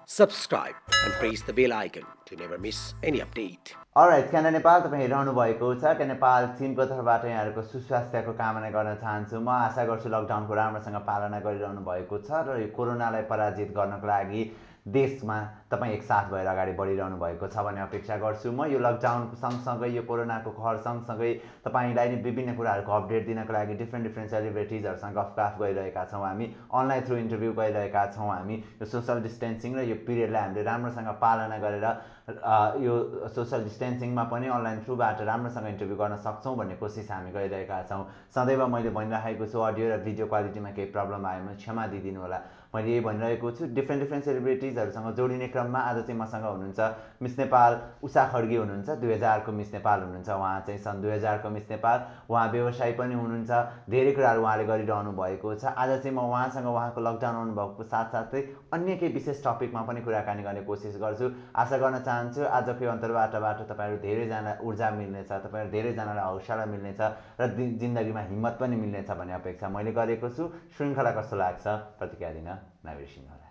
subscribe and press the bell icon to never miss any update. All right Canada Nepal तपाईँ हेरिरहनु भएको छ। Canada Nepal टिमको तर्फबाट यहाँहरूको सुस्वास्थ्यको कामना गर्न चाहन्छु। म आशा गर्छु लकडाउनको राम्रोसँग पालना गरिरहनु भएको छ र यो कोरोनालाई पराजित गर्नको लागि देशमा तपाईँ एकसाथ भएर अगाडि बढिरहनु भएको छ भन्ने अपेक्षा गर्छु। म यो लकडाउन सँगसँगै यो कोरोनाको कहर सँगसँगै तपाईँलाई नै विभिन्न कुराहरूको अपडेट दिनको लागि डिफ्रेन्ट सेलिब्रिटिजहरूसँग गफगाफ गरिरहेका छौँ। हामी अनलाइन थ्रु इन्टरभ्यू गरिरहेका छौँ। हामी यो सोसल डिस्टेन्सिङ र यो पिरियडलाई हामीले राम्रोसँग पालना गरेर यो सोसल डिस्टेन्सिङमा पनि अनलाइन थ्रुबाट राम्रोसँग इन्टरभ्यू गर्न सक्छौँ भन्ने कोसिस हामी गरिरहेका छौँ। सदैव मैले भनिरहेको छु अडियो र भिडियो क्वालिटीमा केही प्रब्लम आयो भने क्षमा दिइदिनु होला। मैले यही भनिरहेको छु। डिफ्रेन्ट सेलिब्रिटिजहरूसँग जोडिने क्रममा आज चाहिँ मसँग हुनुहुन्छ मिस नेपाल उषा खड्गी हुनुहुन्छ। 2000 को मिस नेपाल हुनुहुन्छ। उहाँ चाहिँ सन् 2000 को मिस नेपाल। उहाँ व्यवसायी पनि हुनुहुन्छ। धेरै कुराहरू उहाँले गरिरहनु भएको छ। आज चाहिँ म उहाँसँग उहाँको लकडाउन अनुभवको साथसाथै अन्य केही विशेष टपिकमा पनि कुराकानी गर्ने कोसिस गर्छु। आशा गर्न चाहन्छु आजको यो अन्तर्वार्ताबाट तपाईँहरू धेरैजना ऊर्जा मिल्नेछ, तपाईँहरू धेरैजनालाई हौसला मिल्नेछ र जिन्दगीमा हिम्मत पनि मिल्नेछ भन्ने अपेक्षा मैले गरेको छु। श्रृङ्खला कस्तो लाग्छ प्रतिक्रिया दिन नबिर्सिनु होला।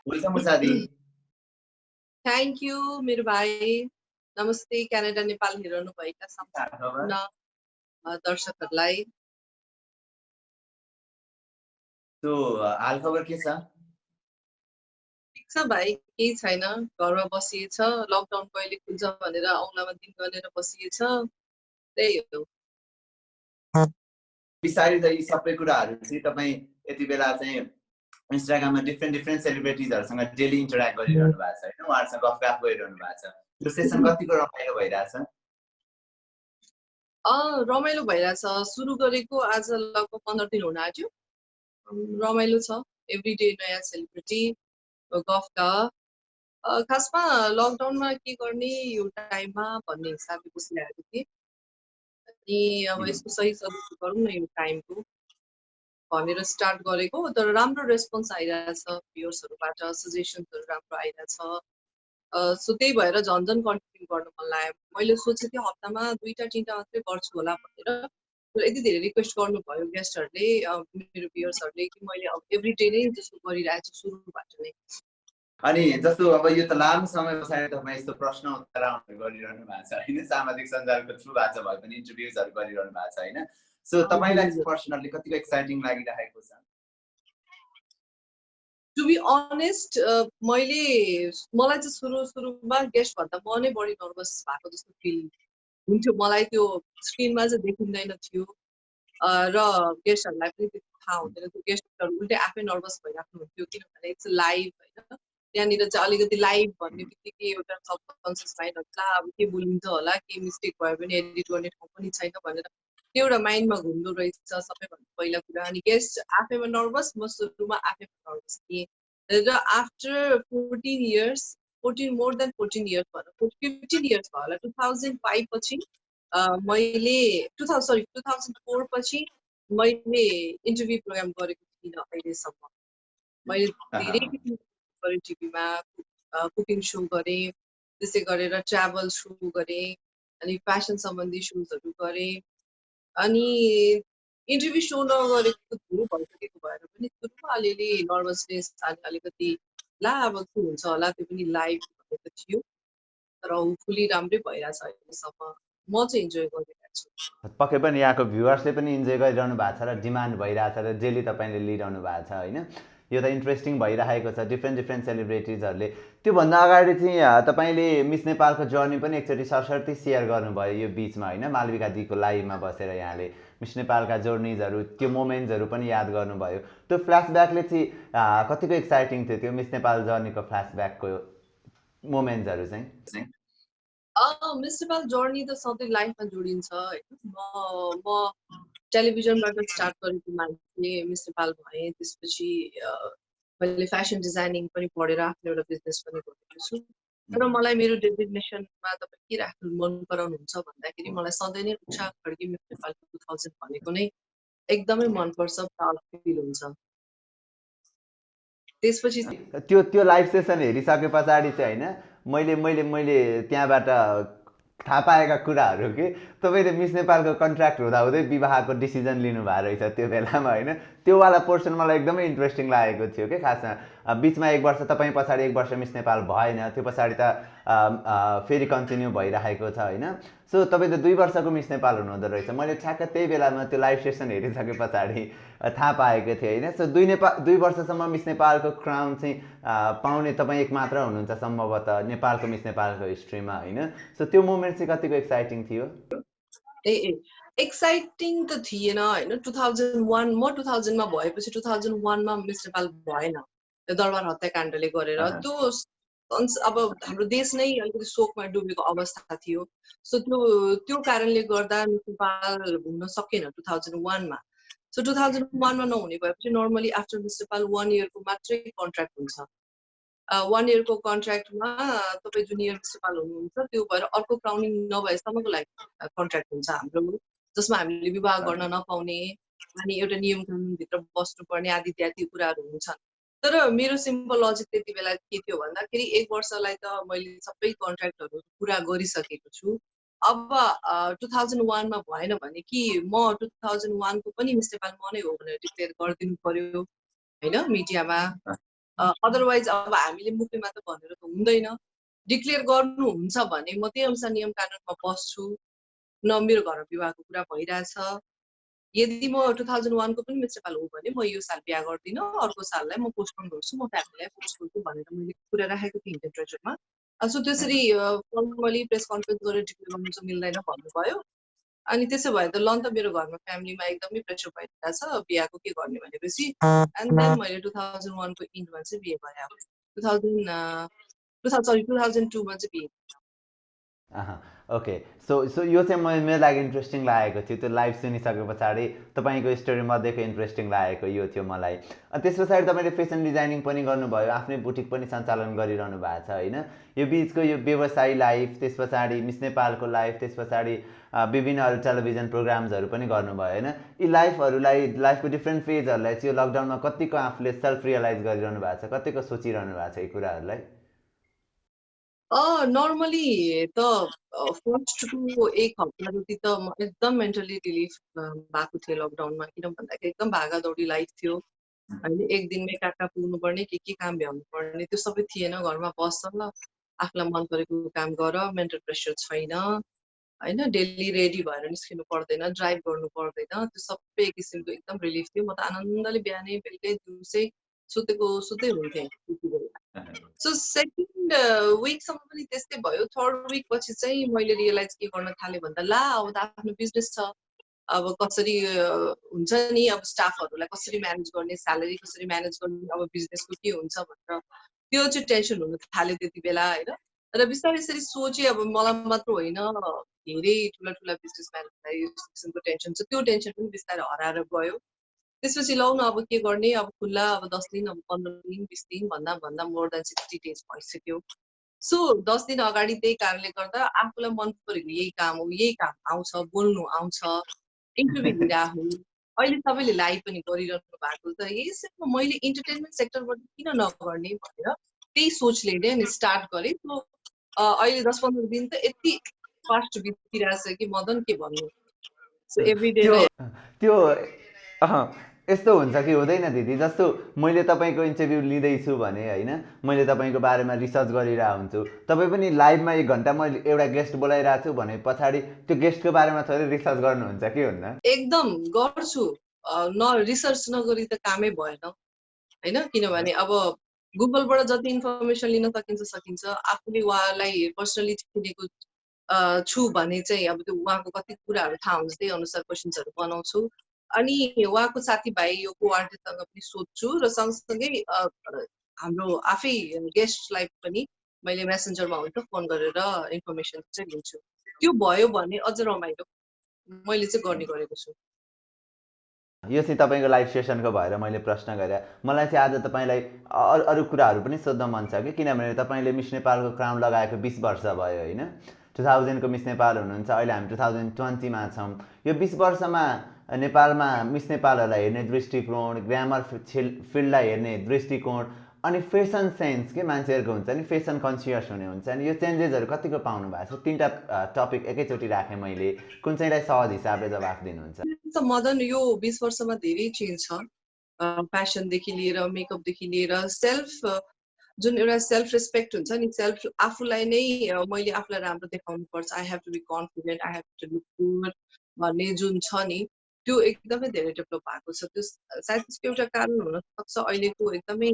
वेलकम उषादी। थ्याङ्क यू मेरो भाइ। नमस्ते क्यानाडा नेपाल हेरिरहनु भएका सम्पूर्ण दर्शकहरूलाई। तो हाल खबर के छ? ठिक छ भाइ, केही छैन, घरमा बसिएछ। लकडाउन कहिले खुल्छ भनेर औँलामा दिन गरेर बसिएछ, त्यही हो। बिस्तारै त यी सबै कुराहरू चाहिँ तपाईँ यति बेला चाहिँ इन्स्टाग्राममा डिफ्रेन्ट सेलिब्रिटिजहरूसँग डेली इन्टरेक्ट गरिरहनु भएको छ होइन, उहाँहरूसँग गफगाफ गरिरहनु भएको छ। त्यो सेसन कतिको रमाइलो भइरहेछ? रमाइलो भइरहेछ। सुरु गरेको आज लगभग 15 दिन हुन आँट्यो। रमाइलो छ। एभ्री डे नयाँ सेलिब्रिटी गफगाफ। खासमा लकडाउनमा के गर्ने यो टाइममा भन्ने हिसाबले बसिरहेको थिएँ। अनि अब यसको सही सदुपयोग गरौँ न यो टाइमको भनेर स्टार्ट गरेको। तर राम्रो रेस्पोन्स आइरहेछ भ्युअर्सहरूबाट, सजेसन्सहरू राम्रो आइरहेछ। सो त्यही भएर झन् कन्टिन्यू गर्न मन लाग्यो। मैले सोचेको थिएँ हप्तामा 2-3टा मात्रै गर्छु होला भनेर। यति धेरै रिक्वेस्ट गर्नुभयो गेस्टहरूले, मेरो भ्युअर्सहरूले कि मैले अब एभ्री डे नै जस्तो गरिरहेको छु सुरुबाट नै। अनि जस्तो अब यो त लामो समय पछाडि तपाईँ यस्तो प्रश्न उत्तर गरिरहनु भएको छ होइन, सामाजिक सञ्जालको थ्रुबाट भए पनि इन्टरभ्युजहरू गरिरहनु भएको छ होइन। सो तपाईँलाई पर्सनली कतिको एक्साइटिङ लागिरहेको छ? टु बी अनेस्ट मलाई चाहिँ सुरुमा गेस्ट भन्दा म नै बढी नर्भस भएको जस्तो फिल हुन्थ्यो। मलाई त्यो स्क्रिनमा चाहिँ देखिँदैन थियो र गेस्टहरूलाई पनि त्यो थाहा हुँदैन थियो। गेस्टहरू उल्टै आफै नर्भस भइराख्नु हुन्थ्यो किनभने इट्स लाइभ होइन। त्यहाँनिर चाहिँ अलिकति लाइभ भन्ने बित्तिकै एउटा सबकन्सियस माइन्ड हुन्छ, अब के बोलिन्छ होला, के मिस्टेक भयो भने एडिट गर्ने ठाउँ पनि छैन भनेर त्यो एउटा माइन्डमा घुम्दो रहेछ सबैभन्दा पहिला कुरा। अनि गेस्ट आफैमा नर्भस, म सुरुमा आफैमा नर्भस थिएँ। र after 14 years, 14 more than 14 years भनौँ, 15 इयर्स भयो होला, 2005 पछि मैले 2004 पछि मैले इन्टरभ्यू प्रोग्राम गरेको थिइनँ अहिलेसम्म। मैले धेरै गरेँ टिभीमा, कुकिङ सो गरेँ, त्यसै गरेर ट्राभल सो गरेँ, अनि फेसन सम्बन्धी सोजहरू गरेँ। अनि इन्टरभ्यू सो नगरेको धेरै भइसकेको भएर पनि सुरुमा अलिअलि नर्भसनेस अनि अलिकति ला अब के हुन्छ होला, त्यो पनि लाइभ भनेको थियो। तर होपफुली राम्रै भइरहेछ अहिलेसम्म। म चाहिँ इन्जोय गरिरहेको छु। पक्कै पनि यहाँको भ्युअर्सले पनि इन्जोय गरिरहनु भएको छ र डिमान्ड भइरहेछ र डेली तपाईँले लिइरहनु भएको छ होइन। यो त इन्ट्रेस्टिङ भइरहेको छ। डिफ्रेन्ट सेलिब्रिटिजहरूले त्योभन्दा अगाडि चाहिँ तपाईँले मिस नेपालको जर्नी पनि एकचोटि सरसर्ती सेयर गर्नुभयो यो बिचमा होइन, मालविका दिको लाइभमा बसेर यहाँले मिस नेपालका जर्निजहरू, त्यो मोमेन्ट्सहरू पनि याद गर्नुभयो। त्यो फ्ल्यासब्याकले चाहिँ कतिको एक्साइटिङ थियो त्यो मिस नेपाल जर्नीको फ्ल्यासब्याकको मोमेन्ट्सहरू चाहिँ? मिस नेपाल जर्नी त सधैँ लाइफमा जोडिन्छ होइन। म टेलिभिजनबाट स्टार्ट गरेको मान्छे, मिस नेपाल भएँ। त्यसपछि मैले फेसन डिजाइनिङ पनि पढेर आफ्नो एउटा बिजनेस पनि गरेको छु। तर मलाई मेरो डेजिग्नेसनमा तपाईँ के राख्नु मन पराउनुहुन्छ भन्दाखेरि मलाई सधैँ नै उषा खड्गी मिस नेपाल 2000 भनेको नै एकदमै मनपर्छ, प्राउड फिल हुन्छ। त्यसपछि त्यो लाइभ सेसन हेरिसके पछाडि चाहिँ होइन मैले त्यहाँबाट थाहा पाएका कुराहरू कि तपाईँले मिस नेपालको कन्ट्र्याक्ट हुँदाहुँदै विवाहको डिसिजन लिनुभएको रहेछ त्यो बेलामा होइन त्योवाला पोर्सन मलाई एकदमै इन्ट्रेस्टिङ लागेको थियो कि खासमा बिचमा 1 वर्ष तपाईँ पछाडि 1 वर्ष मिस नेपाल भएन त्यो पछाडि त फेरि कन्टिन्यू भइरहेको छ होइन सो तपाईँ त 2 वर्षको मिस नेपाल हुनुहुँदो रहेछ मैले ठ्याक्क त्यही बेलामा त्यो लाइभ सेसन हेरिसके पछाडि थाहा पाएको थिएँ होइन सो 2 वर्षसम्म मिस नेपालको क्राउन चाहिँ पाउने तपाईँ एक मात्र हुनुहुन्छ सम्भवतः नेपालको मिस नेपालको हिस्ट्रीमा होइन सो त्यो मोमेन्ट चाहिँ कतिको एक्साइटिङ थियो एक्साइटिङ त थिएन होइन 2001 म 2000 मा भएपछि 2001 मा मिस नेपाल भएन दरबार हत्याकाण्डले गरेर त्यो अब हाम्रो देश नै अलिकति शोकमा डुबेको अवस्था थियो सो त्यो कारणले गर्दा मिस नेपाल हुन सकेन 2001 मा सो 2001 मा नहुने भएपछि नर्मली आफ्टर मिस नेपाल 1 इयरको मात्रै कन्ट्र्याक्ट हुन्छ 1 इयरको कन्ट्र्याक्टमा तपाईँ जुन इयर मिस नेपाल हुनुहुन्छ त्यो भएर अर्को क्राउनिङ नभएसम्मको लागि कन्ट्र्याक्ट हुन्छ हाम्रो जसमा हामीले विवाह गर्न नपाउने अनि एउटा नियम कानुनभित्र बस्नुपर्ने आदि इत्यादि कुराहरू हुन्छन् तर मेरो सिम्पल लजिक त्यति बेला के थियो भन्दाखेरि 1 वर्षलाई त मैले सबै कन्ट्र्याक्टहरू पुरा गरिसकेको छु अब 2001 मा भएन भने कि म 2001 को पनि मिस नेपाल म नै हो भनेर डिक्लेयर गरिदिनु पर्यो होइन मिडियामा अदरवाइज अब हामीले मुखमा त भनेर त हुँदैन डिक्लेयर गर्नुहुन्छ भने म त्यही अनुसार नियम कानुनमा बस्छु न मेरो घरमा विवाहको कुरा भइरहेछ यदि म 2001 को पनि मिस नेपाल हो भने म यो साल बिहा गर्दिनँ अर्को साललाई म पोस्टपोन गर्छु म फ्यामिलीलाई पोस्ट गर्छु भनेर मैले कुरा राखेको थिएँ इन्टेन्ट ट्रेजरमा सो त्यसरी फर्मली प्रेस कन्फरेन्स गरेर डिक्लेयर गर्नु चाहिँ मिल्दैन भन्नुभयो अनि त्यसो भए त लन त मेरो घरमा फ्यामिलीमा एकदमै प्रेसर भइरहेको छ बिहाको के गर्ने भनेपछि एन्ड देन मैले 2001 को इन्डमा चाहिँ बिहे गरेँ अब 2002 मा चाहिँ बिहे ओके सो यो चाहिँ मेरो लागि इन्ट्रेस्टिङ लागेको थियो त्यो लाइभ सुनिसके पछाडि तपाईँको स्टोरी मध्येको इन्ट्रेस्टिङ लागेको यो थियो मलाई त्यस पछाडि तपाईँले फेसन डिजाइनिङ पनि गर्नुभयो आफ्नै बुटिक पनि सञ्चालन गरिरहनु भएको छ होइन यो बिचको यो व्यवसायी लाइफ त्यस पछाडि मिस नेपालको लाइफ त्यस पछाडि विभिन्न अरू टेलिभिजन प्रोग्राम्सहरू पनि गर्नुभयो होइन यी लाइफको डिफ्रेन्ट फेजहरूलाई चाहिँ यो लकडाउनमा कतिको आफूले सेल्फ रियलाइज गरिरहनु भएको छ कतिको सोचिरहनु भएको छ यी कुराहरूलाई नर्मली त फर्स्टको 1 हप्ता जति त म एकदम मेन्टली रिलिफ भएको थिएँ लकडाउनमा किन भन्दाखेरि एकदम भागादौडी लाइफ थियो होइन एक दिनमै कहाँ पुग्नुपर्ने के काम भ्याउनु पर्ने त्यो सबै थिएन घरमा बस्छ आफूलाई मन परेको काम गर मेन्टल प्रेसर छैन होइन डेली रेडी भएर निस्किनु पर्दैन ड्राइभ गर्नु पर्दैन त्यो सबै एक किसिमको एकदम रिलिफ थियो म त आनन्दले बिहानै बेलुकै दिउँसै सुत्दै हुन्थेँ त्यति बेला सो सेकेन्ड विकसम्म पनि त्यस्तै भयो थर्ड विक पछि चाहिँ मैले रियलाइज के गर्न थालेँ भन्दा ला अब त आफ्नो बिजनेस छ अब कसरी हुन्छ नि अब स्टाफहरूलाई कसरी म्यानेज गर्ने स्यालेरी कसरी म्यानेज गर्ने अब बिजनेसको के हुन्छ भनेर त्यो चाहिँ टेन्सन हुन थाल्यो त्यति बेला होइन र बिस्तारै यसरी सोचेँ अब मलाई मात्र होइन धेरै ठुला बिजनेसम्यानहरूलाई यस्तो किसिमको टेन्सन छ त्यो टेन्सन पनि बिस्तारै हराएर गयो त्यसपछि लौ न अब के गर्ने अब खुल्ला अब 10 दिन अब 15 दिन 20 दिन भन्दा मोर देन 60 डेज भइसक्यो सो 10 दिन अगाडि त्यही कारणले गर्दा आफूलाई मन परेको यही काम आउँछ बोल्नु आउँछ इन्टरभ्यू लिइरहेको अहिले सबैले लाइभ पनि गरिरहनु भएको त यसमा मैले इन्टरटेनमेन्ट सेक्टरबाट किन नगर्ने भनेर त्यही सोचले नै अनि स्टार्ट गरेँ सो अहिले 10-15 दिन त यति फास्ट बितिरहेछ कि मदन के भन्नु सो एभ्री डे त्यो यस्तो हुन्छ कि हुँदैन दिदी जस्तो मैले तपाईँको इन्टरभ्यू लिँदैछु भने होइन मैले तपाईँको बारेमा रिसर्च गरिरहेको हुन्छु तपाईँ पनि लाइभमा 1 घन्टा मैले एउटा गेस्ट बोलाइरहेको छु भने पछाडि त्यो गेस्टको बारेमा थोरै रिसर्च गर्नुहुन्छ कि हुन्न एकदम गर्छु न रिसर्च नगरी त कामै भएन होइन किनभने अब गुगलबाट जति इन्फर्मेसन लिन सकिन्छ आफूले उहाँलाई पर्सनली चिनेको छु भने चाहिँ अब त्यो उहाँको कति कुराहरू थाहा हुन्छ त्यही अनुसार क्वेसन्सहरू बनाउँछु अनि उहाँको साथीभाइ यो कोआर्डिनेटरसँग पनि सोध्छु र सँगसँगै हाम्रो आफै गेस्टलाई पनि मैले मेसेन्जरमा हुन्छ फोन गरेर इन्फर्मेसन चाहिँ लिन्छु त्यो भयो भने अझ रमाइलो मैले चाहिँ गर्ने गरेको छु यो चाहिँ तपाईँको लाइभ सेसनको भएर मैले प्रश्न गरेँ मलाई चाहिँ आज तपाईँलाई अरू कुराहरू पनि सोध्न मन छ कि किनभने तपाईँले मिस नेपालको क्राउन लगाएको 20 वर्ष भयो होइन 2000 को मिस नेपाल हुनुहुन्छ अहिले हामी 2020 मा छौँ यो 20 वर्षमा नेपालमा मिस नेपालहरूलाई हेर्ने दृष्टिकोण ग्रामर फिल्डलाई हेर्ने दृष्टिकोण अनि फेसन सेन्स के मान्छेहरूको हुन्छ नि फेसन कन्सियस हुने हुन्छ नि यो चेन्जेसहरू कतिको पाउनु भएको छ तीनटा टपिक एकैचोटि राखेँ मैले कुन चाहिँलाई सहज हिसाबले जवाफ दिनुहुन्छ त मदन यो 20 वर्षमा धेरै चेन्ज छ फ्यासनदेखि लिएर मेकअपदेखि लिएर सेल्फ जुन एउटा सेल्फ रेस्पेक्ट हुन्छ नि सेल्फ आफूलाई नै मैले आफूलाई राम्रो देखाउनु पर्छ I have to be confident I have to look good भन्ने जुन छ नि त्यो एकदमै धेरै डेभलप भएको छ त्यो सायद त्यसको एउटा कारण हुनसक्छ अहिलेको एकदमै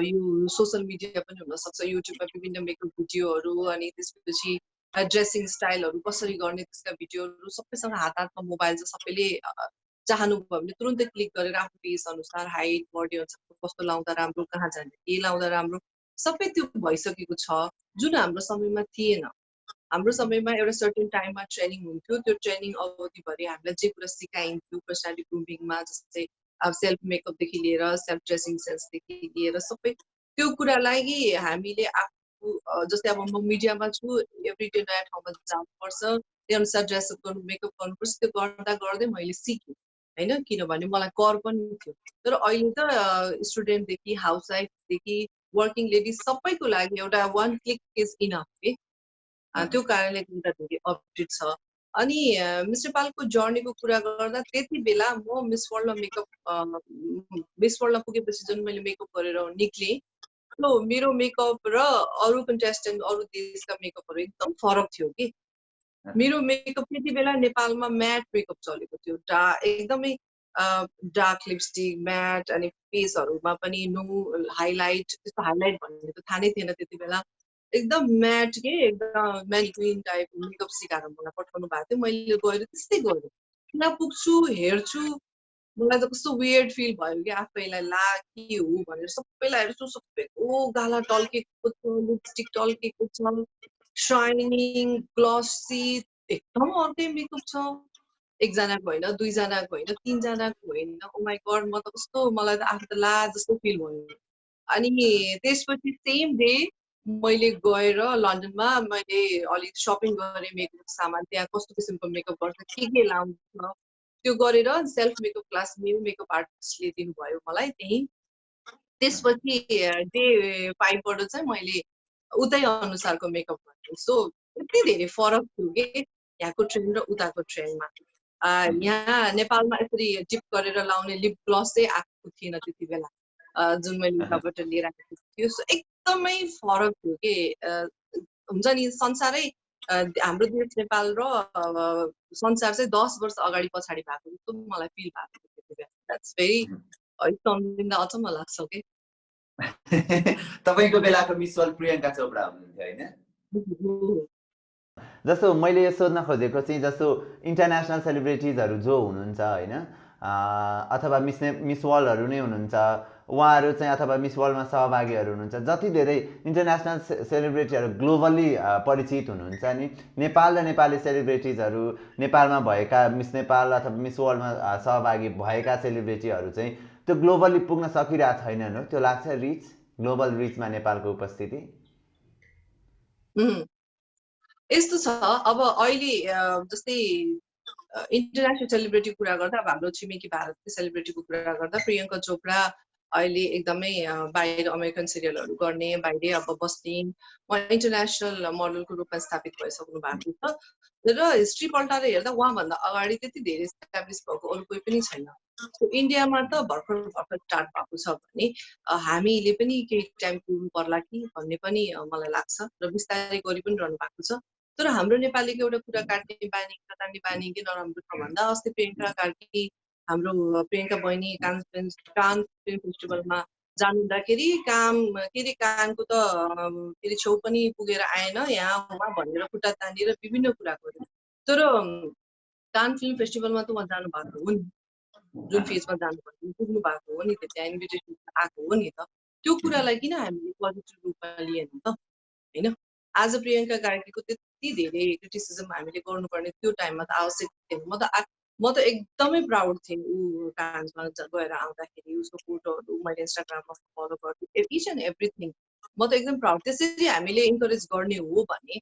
यो सोसियल मिडिया पनि हुनसक्छ युट्युबमा विभिन्न मेकअप भिडियोहरू अनि त्यसपछि ड्रेसिङ स्टाइलहरू कसरी गर्ने त्यसका भिडियोहरू सबैसँग हात हातमा मोबाइल छ सबैले चाहनुभयो भने तुरुन्तै क्लिक गरेर आफ्नो पेस अनुसार हाइट बडी अनुसार कस्तो लाउँदा राम्रो कहाँ जाने के लाउँदा राम्रो सबै त्यो भइसकेको छ जुन हाम्रो समयमा थिएन हाम्रो समयमा एउटा सर्टेन टाइममा ट्रेनिङ हुन्थ्यो त्यो ट्रेनिङ अवधिभरि हामीलाई जे कुरा सिकाइन्थ्यो पर्सनालिटी ग्रुमिङमा जस्तै अब सेल्फ मेकअपदेखि लिएर सेल्फ ड्रेसिङ सेन्सदेखि लिएर सबै त्यो कुरालाई हामीले आफू जस्तै अब म मिडियामा छु एभ्री डे नयाँ ठाउँमा जानुपर्छ त्यही अनुसार ड्रेसअप गर्नु मेकअप गर्नुपर्छ त्यो गर्दा गर्दै मैले सिकेँ होइन किनभने मलाई कर पनि थियो तर अहिले त स्टुडेन्टदेखि हाउसवाइफदेखि वर्किङ लेडिज सबैको लागि एउटा वान क्लिक इज इनफ के त्यो कारणले गर्दा धेरै अपडेट छ अनि मिस नेपालको जर्नीको कुरा गर्दा त्यति बेला म मिस वर्ल्डमा मेकअप मिस वर्ल्डमा पुगेपछि जुन मैले मेकअप गरेर निक्लेँ मेरो मेकअप र अरू कन्टेस्टेन्ट अरू देशका मेकअपहरू एकदम फरक थियो कि मेरो मेकअप त्यति बेला नेपालमा म्याट मेकअप चलेको थियो एकदमै डार्क लिपस्टिक म्याट अनि फेसहरूमा पनि नो हाइलाइट त्यस्तो हाइलाइट भन्ने त थाहा नै थिएन त्यति बेला एकदम म्याट के एकदम म्यानिक्विन टाइप मेकअप सिकाएर मलाई पठाउनु भएको थियो मैले गएर त्यस्तै गरेँ त्यहाँ पुग्छु हेर्छु मलाई त कस्तो वियर्ड फिल भयो कि आफैलाई ला के हो भनेर सबैलाई हेर्छु सबैको गाला टल्केको छ लिपस्टिक टल्केको छ शाइनिङ ग्लसी एकदम अर्कै मेकअप छ एकजनाको होइन दुईजनाको होइन तीनजनाको होइन ओ माई गड म त कस्तो मलाई त आफू त ला जस्तो फिल भयो अनि त्यसपछि सेम डे मैले गएर लन्डनमा मैले अलिक सपिङ गरेँ मेकअप सामान त्यहाँ कस्तो किसिमको मेकअप गर्छ के लाउँछ त्यो गरेर सेल्फ मेकअप क्लास मेरो मेकअप आर्टिस्टले दिनुभयो मलाई त्यही त्यसपछि डे 5 बाट चाहिँ मैले उतै अनुसारको मेकअप गर्छु सो यति धेरै फरक थियो कि यहाँको ट्रेन्ड र उताको ट्रेन्डमा यहाँ नेपालमा यसरी डिप गरेर लाउने लिप ग्लस चाहिँ आएको थिएन त्यति बेला जुन मैले उताबाट लिएर आएको थियो सो एकदमै फरक थियो कि हुन्छ नि संसारै हाम्रो देश नेपाल र संसार चाहिँ 10 वर्ष अगाडि पछाडि भएको जस्तो मलाई फिल भएको थियो त्यति बेला द्याट्स भेरी सम्झिँदा अचम्म लाग्छ कि तपाईको बेलाको मिस वर्ल्ड प्रियङ्का चोपडा हुनुहुन्थ्यो हैन जस्तो मैले यो सोध्न खोजेको चाहिँ जस्तो इन्टरनेसनल सेलिब्रिटिजहरू जो हुनुहुन्छ होइन अथवा मिस वर्ल्डहरू नै हुनुहुन्छ उहाँहरू चाहिँ अथवा मिस वर्ल्डमा सहभागीहरू हुनुहुन्छ जति धेरै इन्टरनेसनल सेलिब्रिटीहरू ग्लोबल्ली परिचित हुनुहुन्छ नि नेपाल र नेपाली सेलिब्रिटिजहरू नेपालमा भएका मिस नेपाल अथवा मिस वर्ल्डमा सहभागी भएका सेलिब्रिटीहरू चाहिँ त्यो ग्लोबल्ली पुग्न सकिरहेको छैनन् हो त्यो लाग्छ रिच ग्लोबल रिचमा नेपालको उपस्थिति यस्तो छ अब अहिले जस्तै इन्टरनेसनल सेलिब्रिटी कुरा गर्दा अब हाम्रो छिमेकी भारतको सेलिब्रिटीको कुरा गर्दा प्रियङ्का चोपडा अहिले एकदमै बाहिर अमेरिकन सिरियलहरू गर्ने बाहिर अब बस्ने इन्टरनेसनल मोडलको रूपमा स्थापित भइसक्नु भएको छ र हिस्ट्री पल्टाएर हेर्दा उहाँभन्दा अगाडि त्यति धेरै इस्टाब्लिस भएको अरू कोही पनि छैन इन्डियामा त भर्खर भर्खर स्टार्ट भएको छ भने हामीले पनि केही टाइम पुग्नु पर्ला कि भन्ने पनि मलाई लाग्छ र बिस्तारै गरी पनि रहनु भएको छ तर हाम्रो नेपालीको एउटा कुरा काट्ने बानी बानी के नराम्रो छ भन्दा अस्ति प्रियङ्का कार्की हाम्रो प्रियङ्का बहिनी कान फिल्म फेस्टिभलमा जानुहुँदाखेरि के अरे कानको त के अरे छेउ पनि पुगेर आएन यहाँ उहाँ भनेर खुट्टा तानेर विभिन्न कुरा गर्यो तर कान फिल्म फेस्टिभलमा त उहाँ जानु भएको हो नि जुन फेजमा जानु भएको पुग्नु भएको हो नि त त्यहाँ इन्भिटेसन आएको हो नि त त्यो कुरालाई किन हामीले पोजिटिभ रूपमा लिएन त होइन आज प्रियङ्का कार्कीको त्यति धेरै क्रिटिसिजम हामीले गर्नुपर्ने त्यो टाइममा त आवश्यक थिएन म त एकदमै प्राउड थिएँ ऊ कानमा गएर आउँदाखेरि उसको फोटोहरू मैले इन्स्टाग्राममा फलो गर्थेँ इच एन्ड एभ्रिथिङ म त एकदम प्राउड त्यसरी हामीले इन्करेज गर्ने हो भने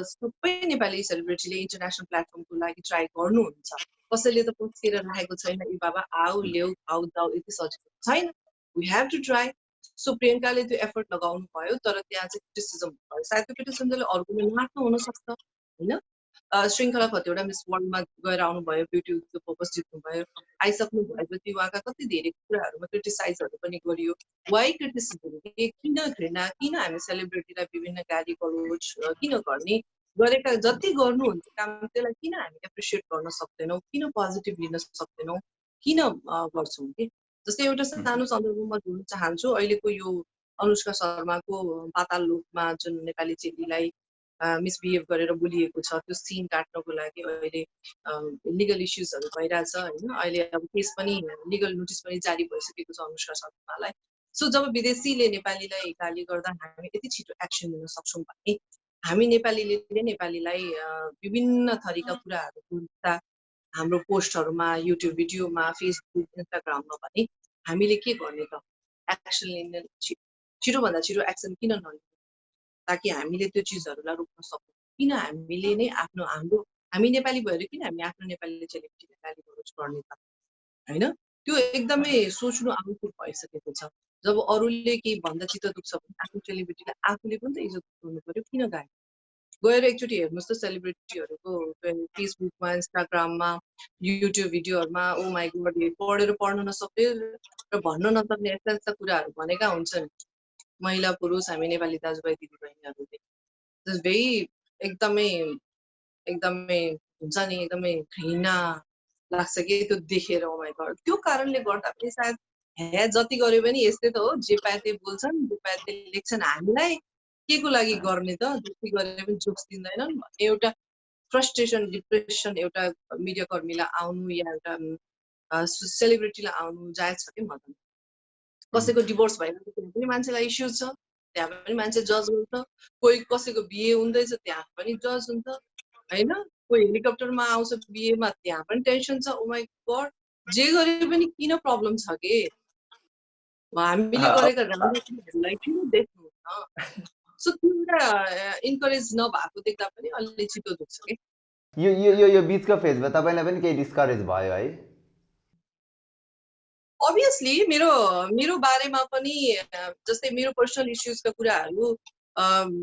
सबै नेपाली सेलिब्रिटीले इन्टरनेसनल प्लेटफर्मको लागि ट्राई गर्नुहुन्छ कसैले त पस्केर राखेको छैन ए बाबा आऊ ल्याऊ खाऊ जाऊ यति सजिलो छैन we have to try so प्रियङ्काले त्यो एफर्ट लगाउनु भयो तर त्यहाँ चाहिँ क्रिटिसिजम भयो सायद त्यो क्रिटिसिजमले अरूले मार्नु हुनसक्छ होइन श्रृङ्खला कतिवटा मिस वर्ल्डमा गएर आउनुभयो ब्युटी विथ पर्पस जित्नुभयो आइसक्नु भएपछि उहाँका कति धेरै कुराहरूमा क्रिटिसाइजहरू पनि गरियो वाइ क्रिटिसिजम किन घृणा किन हामी सेलिब्रिटीलाई विभिन्न गाली गलोच किन गर्ने गरेका जति गर्नुहुन्छ काम त्यसलाई किन हामी एप्रिसिएट गर्न सक्दैनौँ किन पोजिटिभ लिन सक्दैनौँ किन गर्छौँ कि जस्तै एउटा सानो सन्दर्भमा जोड्न चाहन्छु अहिलेको यो अनुष्का शर्माको पाताल लोकमा जुन नेपाली चेलीलाई मिसबिहेभ गरेर बोलिएको छ त्यो सिन काट्नको लागि अहिले लिगल इस्युजहरू भइरहेछ होइन अहिले अब केस पनि लिगल नोटिस पनि जारी भइसकेको छ अनुष्का शर्मालाई सो जब विदेशीले नेपालीलाई गाली गर्दा हामी यति छिटो एक्सन लिन सक्छौँ भने हामी नेपालीले नेपालीलाई विभिन्न थरीका कुराहरू बोल्दा हाम्रो पोस्टहरूमा युट्युब भिडियोमा फेसबुक इन्स्टाग्राममा भने हामीले के गर्ने त एक्सन लिने छिटोभन्दा छिटो एक्सन किन नलिने ताकि हामीले त्यो चिजहरूलाई रोक्न सकौँ किन हामीले नै हाम्रो हामी नेपाली भएर किन हामी आफ्नो नेपाली सेलिब्रिटीलाई गाली गलोच गर्ने त होइन त्यो एकदमै सोच्नु आवश्यक भइसकेको छ जब अरूले केही भन्दा चित्त दुख्छ भने आफ्नो सेलिब्रिटीलाई आफूले पनि त इज्जत गर्नु पर्यो किन गाली गएर एकचोटि हेर्नुहोस् त सेलिब्रिटीहरूको फेसबुकमा इन्स्टाग्राममा युट्युब भिडियोहरूमा ओ माई गड पढेर पढ्न नसक्ने र भन्न नसक्ने यस्ता यस्ता कुराहरू भनेका हुन्छन् महिला पुरुष हामी नेपाली दाजुभाइ दिदीबहिनीहरूले भेरी एकदमै एकदमै हुन्छ नि एकदमै घृणा लाग्छ कि त्यो देखेर ओ माई गड त्यो कारणले गर्दा पनि सायद हे जति गरे पनि यस्तै त हो जे पाए त्यही बोल्छन् जे पाए त्यही लेख्छन् हामीलाई के को लागि गर्ने त जति गरे पनि जोक्स दिँदैनन् भन्ने एउटा फ्रस्ट्रेसन डिप्रेसन एउटा मिडिया कर्मीलाई आउनु या एउटा सेलिब्रिटीलाई आउनु जायज छ कि मतलब कसैको डिभोर्स भइरहेको त्यहाँ पनि मान्छेलाई इस्युज छ त्यहाँ पनि मान्छे जज हुन्छ कोही कसैको बिहे हुँदैछ त्यहाँ पनि जज हुन्छ होइन कोही हेलिकप्टरमा आउँछ बिहेमा त्यहाँ पनि टेन्सन छ ओ माई गड जे गरे पनि किन प्रब्लम छ के हामीले गरेका राम्रो कुराहरूलाई किन देख्नु सो त्यो एउटा इन्करेज नभएको देख्दा पनि अलि छिटो दुख्छ कि यो बिचको फेजमा तपाईँलाई पनि केही डिस्करेज भयो है अभियसली मेरो बारेमा पनि जस्तै मेरो पर्सनल इस्युजका कुराहरू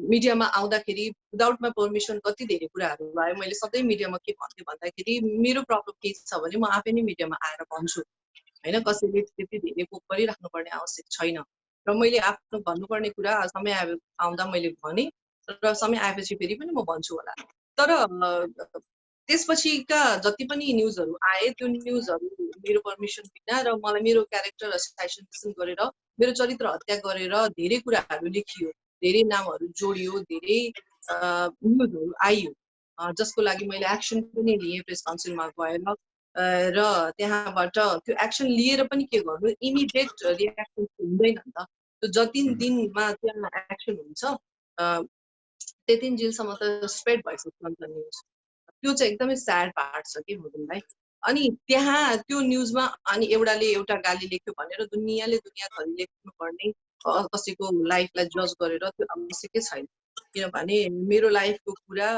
मिडियामा आउँदाखेरि विदाउट माई पर्मिसन कति धेरै कुराहरू आयो मैले सधैँ मिडियामा के भन्थेँ भन्दाखेरि मेरो प्रब्लम के छ भने म आफै नै मिडियामा आएर भन्छु होइन कसैले त्यति धेरै पोक गरिराख्नुपर्ने आवश्यक छैन र मैले आफ्नो भन्नुपर्ने कुरा समय आउँदा मैले भने र समय आएपछि फेरि पनि म भन्छु होला तर त्यसपछिका जति पनि न्युजहरू आए त्यो न्युजहरू मेरो पर्मिसन बिना र मलाई मेरो क्यारेक्टर एसासिनेसन गरेर मेरो चरित्र हत्या गरेर धेरै कुराहरू लेखियो धेरै नामहरू जोडियो धेरै न्युजहरू आइयो जसको लागि मैले एक्सन पनि लिएँ प्रेस काउन्सिलमा गएर र त्यहाँबाट त्यो एक्सन लिएर पनि के गर्नु इमिडिएट रियाक्सन हुँदैन नि त त्यो जति दिनमा त्यहाँ एक्सन हुन्छ त्यति दिनसम्म त स्प्रेड भइसक्छ नि त न्युज त्यो चाहिँ एकदमै स्याड पार्ट छ कि मोदन भाइ अनि त्यहाँ त्यो न्युजमा अनि एउटाले एउटा गाली लेख्यो भनेर दुनियाँले दुनियाँभरि लेख्नु पर्ने कसैको लाइफलाई जज गरेर त्यो आवश्यकै छैन किनभने मेरो लाइफको कुरा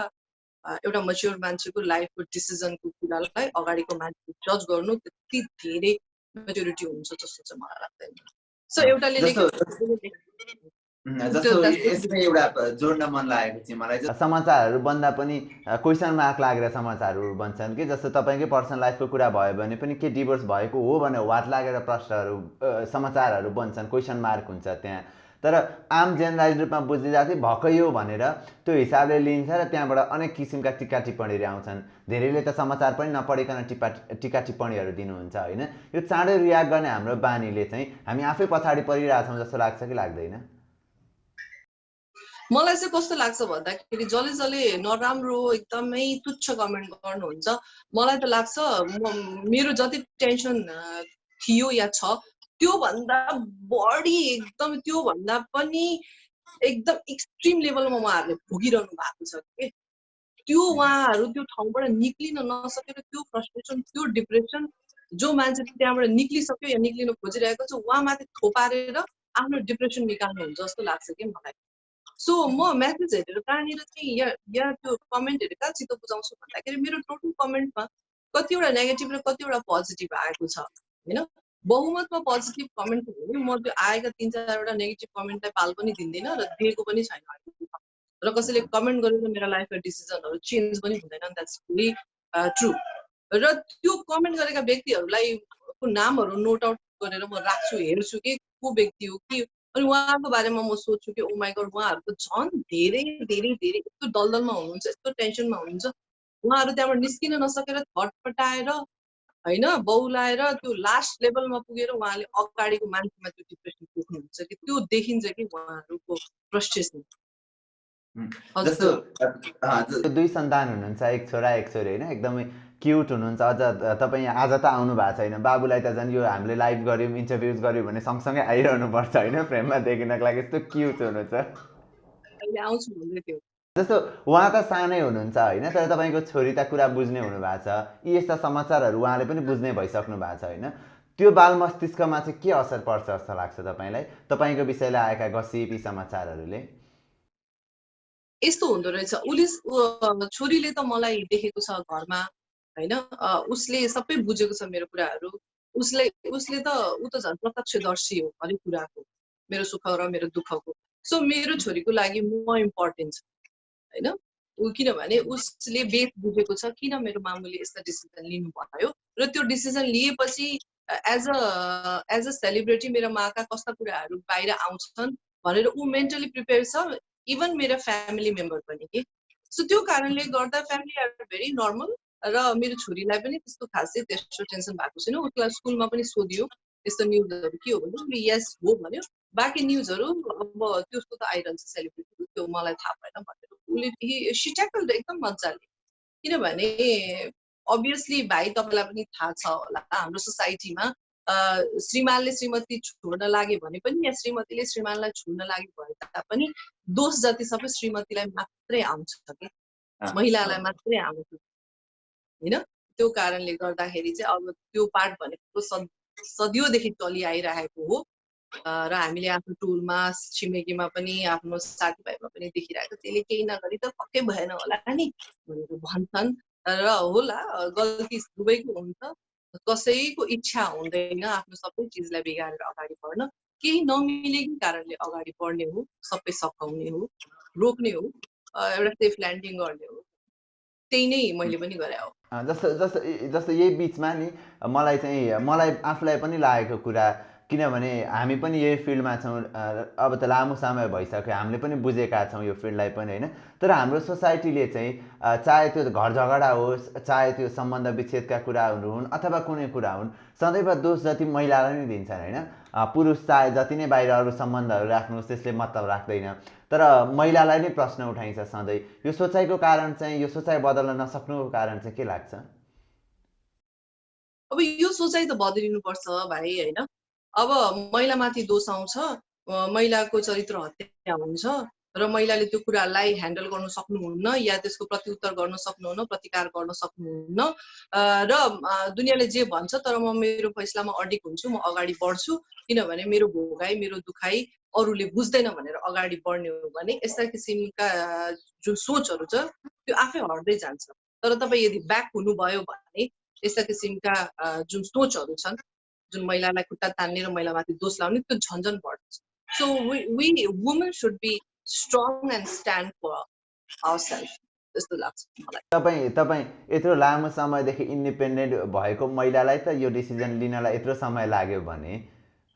एउटा मच्योर मान्छेको लाइफको डिसिजनको कुरालाई अगाडिको मान्छे जज गर्नु त्यति धेरै मेच्योरिटी हुन्छ जस्तो चाहिँ मलाई लाग्दैन सो एउटाले यसमै एउटा जोड्न मन लागेको चाहिँ मलाई समाचारहरू बन्दा पनि क्वेसन मार्क लागेर समाचारहरू बन्छन् कि जस्तो तपाईँकै पर्सनल लाइफको कुरा भयो भने पनि के डिभोर्स भएको हो भने वाट लागेर प्रश्नहरू समाचारहरू बन्छन् क्वेसन मार्क हुन्छ त्यहाँ तर आम जेनरलाइज रूपमा बुझिरहेको चाहिँ भएकै हो भनेर त्यो हिसाबले लिन्छ र त्यहाँबाट अनेक किसिमका टिका टिप्पणीहरू आउँछन् धेरैले त समाचार पनि नपढिकन टिका टिप्पणीहरू दिनुहुन्छ होइन यो चाँडै रियाक्ट गर्ने हाम्रो बानीले चाहिँ हामी आफै पछाडि परिरहेछौँ जस्तो लाग्छ कि लाग्दैन मलाई चाहिँ कस्तो लाग्छ भन्दाखेरि जसले जसले नराम्रो एकदमै तुच्छ कमेन्ट गर्नुहुन्छ मलाई त लाग्छ मेरो जति टेन्सन थियो या छ त्योभन्दा बढी एकदम त्योभन्दा पनि एकदम एक्सट्रिम लेभलमा उहाँहरूले भोगिरहनु भएको छ के त्यो उहाँहरू त्यो ठाउँबाट निक्लिन नसकेर त्यो फ्रस्ट्रेसन त्यो डिप्रेसन जो मान्छे त्यहाँबाट निक्लिसक्यो या निक्लिन खोजिरहेको छ उहाँमाथि थोपारेर आफ्नो डिप्रेसन निकाल्नुहुन्छ जस्तो लाग्छ कि मलाई सो म मेसेज हेरेर कहाँनिर चाहिँ या त्यो कमेन्टहरू कहाँ चित्त बुझाउँछु भन्दाखेरि मेरो टोटल कमेन्टमा कतिवटा नेगेटिभ र कतिवटा पोजिटिभ आएको छ होइन बहुमतमा पोजिटिभ कमेन्ट हो भने म त्यो आएका 3-4वटा नेगेटिभ कमेन्टलाई पाल पनि दिँदैन र दिएको पनि छैन र कसैले कमेन्ट गरेर मेरो लाइफका डिसिजनहरू चेन्ज पनि हुँदैन द्याट्स भेरी ट्रु र त्यो कमेन्ट गरेका व्यक्तिहरूलाई नामहरू नोट आउट गरेर म राख्छु हेर्छु कि को व्यक्ति हो कि अनि उहाँको बारेमा म सोध्छु कि ओ माई गॉड उहाँहरूको झन् धेरै धेरै धेरै यस्तो दलदलमा हुनुहुन्छ यस्तो टेन्सनमा हुनुहुन्छ उहाँहरू त्यहाँबाट निस्किन नसकेर छटपटाएर होइन बौलाएर त्यो लास्ट लेभलमा पुगेर उहाँले अगाडिको मान्छेमा त्यो डिप्रेसन देख्नुहुन्छ कि त्यो देखिन्छ कि उहाँहरूको फ्रस्ट्रेसन जस्तो त्यो 2 सन्तान हुनुहुन्छ, एक छोरा एक छोरी होइन, एकदमै क्युट हुनुहुन्छ। अझ तपाईँ आज त आउनु भएको छैन, बाबुलाई त झन् यो हामीले लाइभ गऱ्यौँ इन्टरभ्युज गऱ्यौँ भने सँगसँगै आइरहनु पर्छ होइन, फ्रेममा देखिनको लागि यस्तो क्युट हुनुहुन्छ। अहिले आउँछु भन्दै थियो जस्तो उहाँ त सानै हुनुहुन्छ होइन, तर तपाईँको छोरी त कुरा बुझ्ने हुनुभएको छ, यी यस्ता समाचारहरू उहाँले पनि बुझ्ने भइसक्नु भएको छ होइन, त्यो बाल मस्तिष्कमा चाहिँ के असर पर्छ जस्तो लाग्छ तपाईँलाई, तपाईँको विषयलाई आएका गसिपी समाचारहरूले? यस्तो हुँदो रहेछ उसले छोरीले त मलाई देखेको छ घरमा होइन उसले सबै बुझेको छ मेरो कुराहरू उसले त ऊ त झन् प्रत्यक्षदर्शी हो हरेक कुराको मेरो सुख र मेरो दुःखको सो मेरो छोरीको लागि म इम्पोर्टेन्ट छ होइन ऊ किनभने उसले बेस बुझेको छ किन मेरो मामुले यस्ता डिसिजन लिनु भयो र त्यो डिसिजन लिएपछि एज अ सेलिब्रिटी मेरो माका कस्ता कुराहरू बाहिर आउँछन् भनेर ऊ मेन्टली प्रिपेयर छ इभन मेरो फ्यामिली मेम्बर पनि के सो त्यो कारणले गर्दा फ्यामिली आर भेरी नर्मल र मेरो छोरीलाई पनि त्यस्तो खासै त्यस्तो टेन्सन भएको छैन उसलाई स्कुलमा पनि सोधियो त्यस्तो न्युजहरू के हो भने उसले यस हो भन्यो बाँकी न्युजहरू अब त्यसको त आइरहन्छ सेलिब्रिटी त्यो मलाई थाहा भएन भनेर उसले सिट्याकल एकदम मजाले किनभने अभियसली भाइ तपाईँलाई पनि थाहा छ होला हाम्रो सोसाइटीमा श्रीमानले श्रीमती छोड्न लागे भने पनि या श्रीमतीले श्रीमानलाई छोड्न लागे भए तापनि दोष जति सबै श्रीमतीलाई मात्रै आउँछ कि महिलालाई मात्रै आउँछ होइन त्यो कारणले गर्दाखेरि चाहिँ अब त्यो पार्ट भनेको सदियोदेखि चलिआइरहेको हो र हामीले आफ्नो टोलमा छिमेकीमा पनि आफ्नो साथीभाइमा पनि देखिरहेको त्यसले केही नगरी त पक्कै भएन होला नि भनेर भन्छन् र होला गल्ती दुवैको हुन्छ कसैको इच्छा हुँदैन आफ्नो सबै चिजलाई बिगारेर अगाडि बढ्न केही नमिलेको कारणले अगाडि बढ्ने हो सबै सघाउने हो रोक्ने हो एउटा सेफ ल्यान्डिङ गर्ने हो त्यही नै मैले पनि गरे हो जस्तो जस्तो जस्तो यही बिचमा नि मलाई आफूलाई पनि लागेको कुरा किनभने हामी पनि यही फिल्डमा छौँ अब त लामो समय भइसक्यो हामीले पनि बुझेका छौँ यो फिल्डलाई पनि होइन तर हाम्रो सोसाइटीले चाहिँ चाहे त्यो घर झगडा होस् चाहे त्यो सम्बन्ध विच्छेदका कुराहरू हुन् अथवा कुनै कुरा हुन् सदैव दोष जति महिलालाई नै दिन्छन् होइन पुरुष चाहे जति नै बाहिर अरू सम्बन्धहरू राख्नुहोस् त्यसले मतलब राख्दैन तर महिलालाई नै प्रश्न उठाइन्छ सधैँ यो सोचाइको कारण चाहिँ यो सोचाइ बदल्न नसक्नुको कारण चाहिँ के लाग्छ अब यो सोचाइ त बदलिनुपर्छ भाइ होइन अब महिलामाथि दोष आउँछ महिलाको चरित्र हत्या हुन्छ र महिलाले त्यो कुरालाई ह्यान्डल गर्न सक्नुहुन्न या त्यसको प्रत्युत्तर गर्न सक्नुहुन्न प्रतिकार गर्न सक्नुहुन्न र दुनियाँले जे भन्छ तर म मेरो फैसलामा अडिक हुन्छु म अगाडि बढ्छु किनभने मेरो भोगाई मेरो दुखाइ अरूले बुझ्दैन भनेर अगाडि बढ्ने हो भने यस्ता किसिमका जुन सोचहरू छ त्यो आफै हट्दै जान्छ तर तपाईँ यदि ब्याक हुनुभयो भने यस्ता किसिमका जुन सोचहरू छन् जुन महिलालाई खुट्टा तान्ने र महिलामाथि दोष लाउने त्यो झन्झन बढ्छ so we women should be strong and stand for ourselves जस्तो लाग्छ मलाई तपाईँ यत्रो लामो समयदेखि इन्डिपेन्डेन्ट भएको महिलालाई त यो डिसिजन लिनलाई यत्रो समय लाग्यो भने